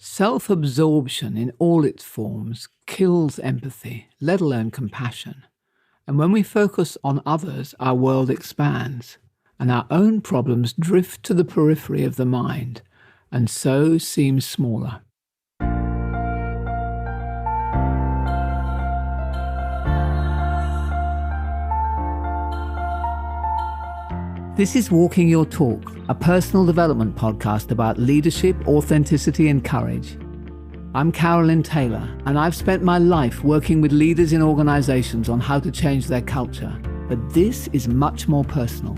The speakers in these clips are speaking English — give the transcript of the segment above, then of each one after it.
Self-absorption in all its forms kills empathy, let alone compassion. And when we focus on others, our world expands, and our own problems drift to the periphery of the mind, and so seem smaller. This is Walking Your Talk, a personal development podcast about leadership, authenticity, and courage. I'm Carolyn Taylor, and I've spent my life working with leaders in organizations on how to change their culture. But this is much more personal.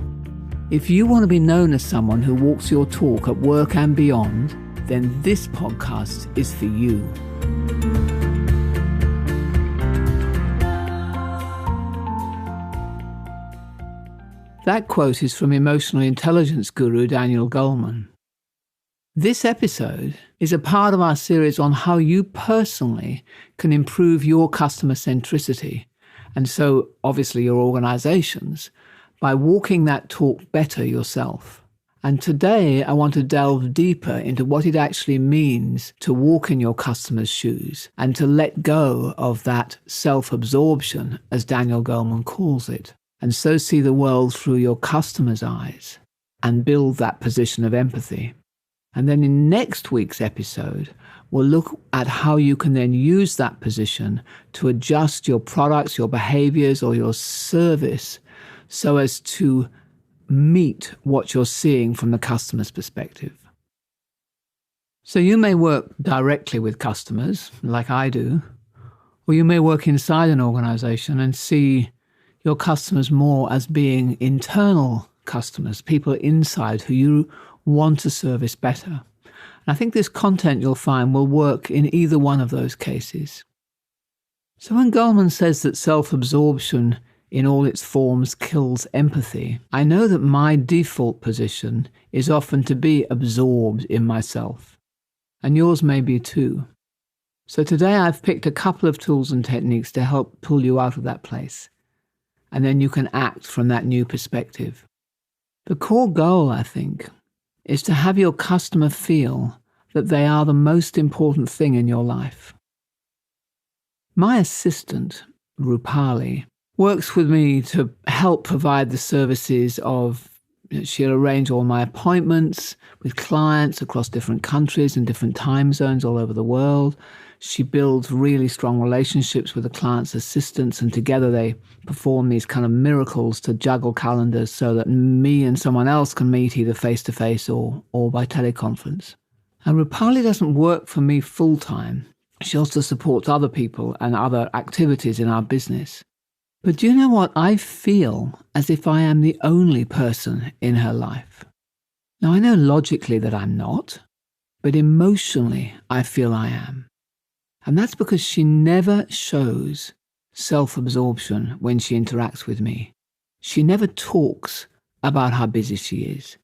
If you want to be known as someone who walks your talk at work and beyond, then this podcast is for you. That quote is from emotional intelligence guru Daniel Goleman. This episode is a part of our series on how you personally can improve your customer-centricity, and so obviously your organizations, by walking that talk better yourself. And today I want to delve deeper into what it actually means to walk in your customers' shoes and to let go of that self-absorption, as Daniel Goleman calls it, and so see the world through your customers' eyes and build that position of empathy. And then in next week's episode, we'll look at how you can then use that position to adjust your products, your behaviors, or your service so as to meet what you're seeing from the customer's perspective. So you may work directly with customers, like I do, or you may work inside an organization and see your customers more as being internal customers, people inside who you want to service better. And I think this content you'll find will work in either one of those cases. So when Goleman says that self-absorption in all its forms kills empathy, I know that my default position is often to be absorbed in myself. And yours may be too. So today I've picked a couple of tools and techniques to help pull you out of that place. And then you can act from that new perspective. The core goal, I think, is to have your customer feel that they are the most important thing in your life. My assistant, Rupali, works with me to help provide the services of, she'll arrange all my appointments with clients across different countries and different time zones all over the world. She builds really strong relationships with the client's assistants, and together they perform these kind of miracles to juggle calendars so that me and someone else can meet either face-to-face or by teleconference. And Rupali doesn't work for me full-time. She also supports other people and other activities in our business. But do you know what? I feel as if I am the only person in her life. Now, I know logically that I'm not, but emotionally I feel I am. And that's because she never shows self-absorption when she interacts with me. She never talks about how busy she is.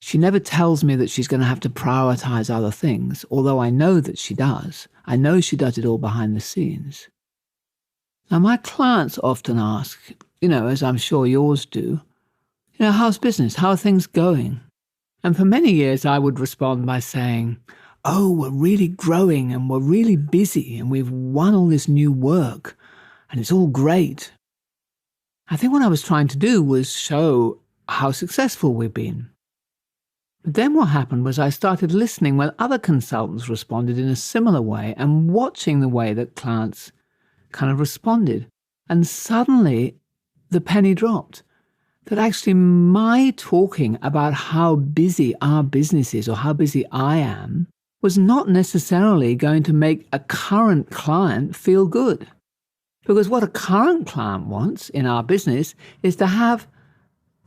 She never tells me that she's going to have to prioritize other things, although I know that she does. I know she does it all behind the scenes. Now, my clients often ask, as I'm sure yours do, how's business? How are things going? And for many years, I would respond by saying, oh, we're really growing and we're really busy and we've won all this new work and it's all great. I think what I was trying to do was show how successful we've been. But then what happened was I started listening when other consultants responded in a similar way and watching the way that clients kind of responded. And suddenly the penny dropped. That actually my talking about how busy our business is or how busy I am was not necessarily going to make a current client feel good. Because what a current client wants in our business is to have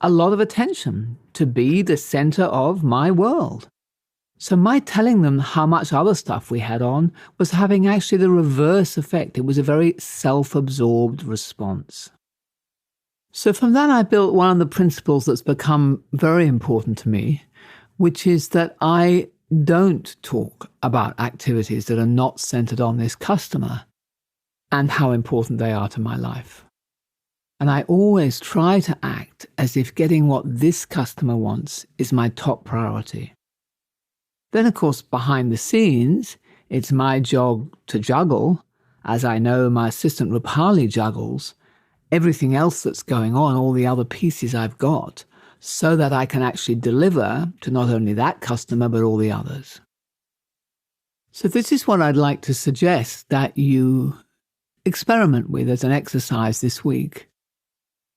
a lot of attention, to be the center of my world. So my telling them how much other stuff we had on was having actually the reverse effect. It was a very self-absorbed response. So from that, I built one of the principles that's become very important to me, which is that I don't talk about activities that are not centered on this customer and how important they are to my life. And I always try to act as if getting what this customer wants is my top priority. Then, of course, behind the scenes, It's my job to juggle, as I know my assistant Rupali juggles, everything else that's going on, all the other pieces I've got, so that I can actually deliver to not only that customer, but all the others. So this is what I'd like to suggest that you experiment with as an exercise this week,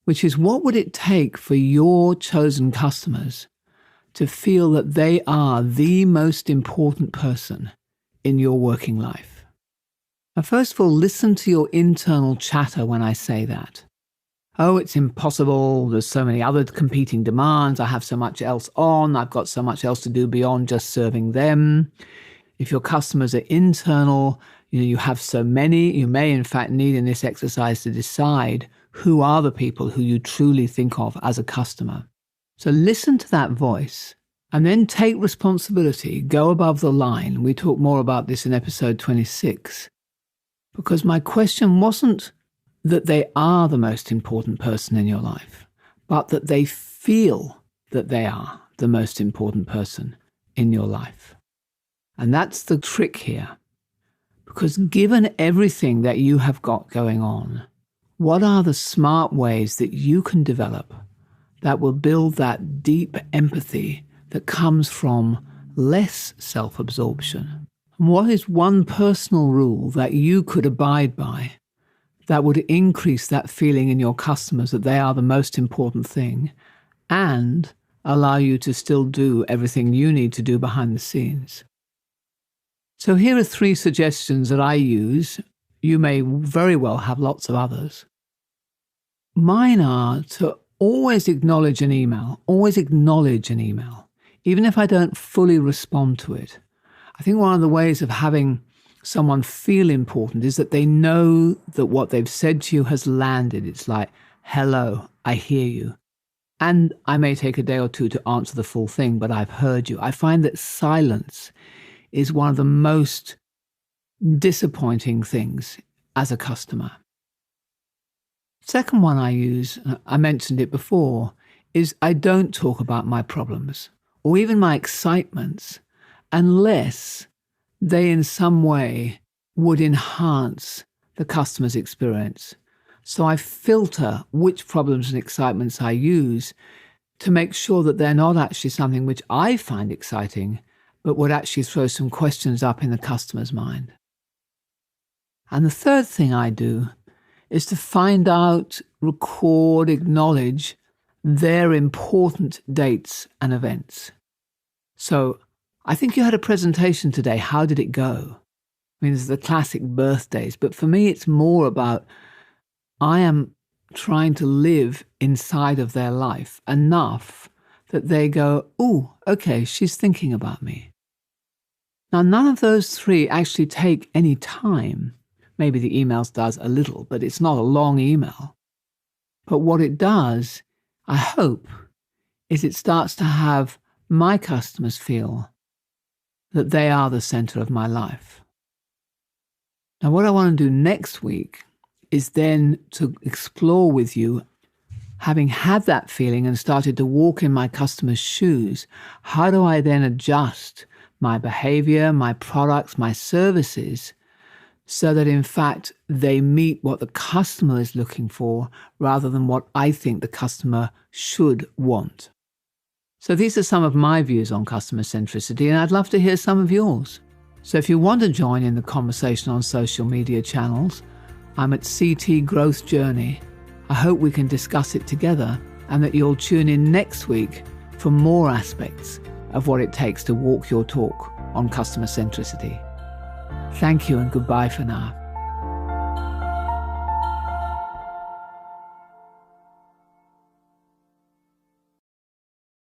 which is, what would it take for your chosen customers to feel that they are the most important person in your working life? Now, first of all, listen to your internal chatter when I say that. Oh, it's impossible. There's so many other competing demands. I have so much else on. I've got so much else to do beyond just serving them. If your customers are internal, you have so many, you may in fact need in this exercise to decide who are the people who you truly think of as a customer. So listen to that voice and then take responsibility, go above the line. We talk more about this in episode 26, because my question wasn't that they are the most important person in your life, but that they feel that they are the most important person in your life. And that's the trick here. Because given everything that you have got going on, what are the smart ways that you can develop that will build that deep empathy that comes from less self-absorption? And what is one personal rule that you could abide by that would increase that feeling in your customers that they are the most important thing and allow you to still do everything you need to do behind the scenes? So here are 3 suggestions that I use. You may very well have lots of others. Mine are to always acknowledge an email, even if I don't fully respond to it. I think one of the ways of having someone feel important is that they know that what they've said to you has landed. It's like, hello, I hear you. And I may take a day or two to answer the full thing, but I've heard you. I find that silence is one of the most disappointing things as a customer. Second one I use, I mentioned it before, is I don't talk about my problems or even my excitements unless they in some way would enhance the customer's experience. So I filter which problems and excitements I use to make sure that they're not actually something which I find exciting, but would actually throw some questions up in the customer's mind. And the third thing I do is to find out, record, acknowledge their important dates and events. So I think you had a presentation today. How did it go? I mean, there's the classic birthdays, but for me, it's more about I am trying to live inside of their life enough that they go, oh, okay, she's thinking about me. Now, none of those 3 actually take any time. Maybe the emails does a little, but it's not a long email. But what it does, I hope, is it starts to have my customers feel that they are the center of my life. Now, what I want to do next week is then to explore with you, having had that feeling and started to walk in my customers' shoes, how do I then adjust my behavior, my products, my services, so that in fact they meet what the customer is looking for rather than what I think the customer should want. So these are some of my views on customer centricity, and I'd love to hear some of yours. So if you want to join in the conversation on social media channels, I'm at CT Growth Journey. I hope we can discuss it together and that you'll tune in next week for more aspects of what it takes to walk your talk on customer centricity. Thank you and goodbye for now.